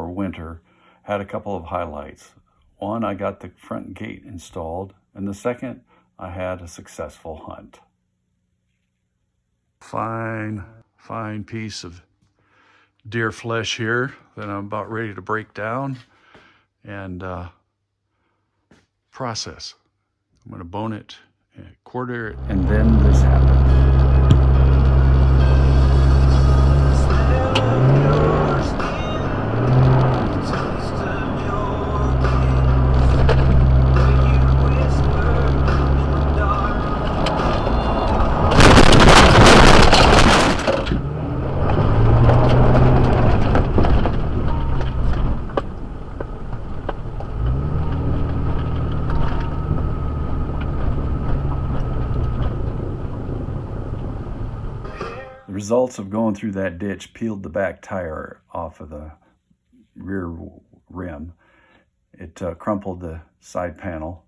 before winter had a couple of highlights. One, I got the front gate installed, and the second, I had a successful hunt. Fine piece of deer flesh here that I'm about ready to break down and process. I'm going to bone it and quarter it, and then this happened. The results of going through that ditch peeled the back tire off of the rear rim. It crumpled the side panel,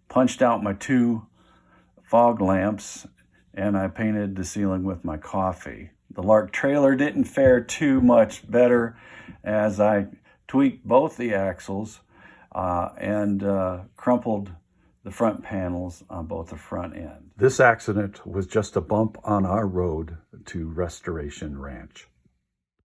punched out my 2 fog lamps, and I painted the ceiling with my coffee. The Lark trailer didn't fare too much better as I tweaked both the axles and crumpled the front panels on both the front end. This accident was just a bump on our road to Restoration Ranch.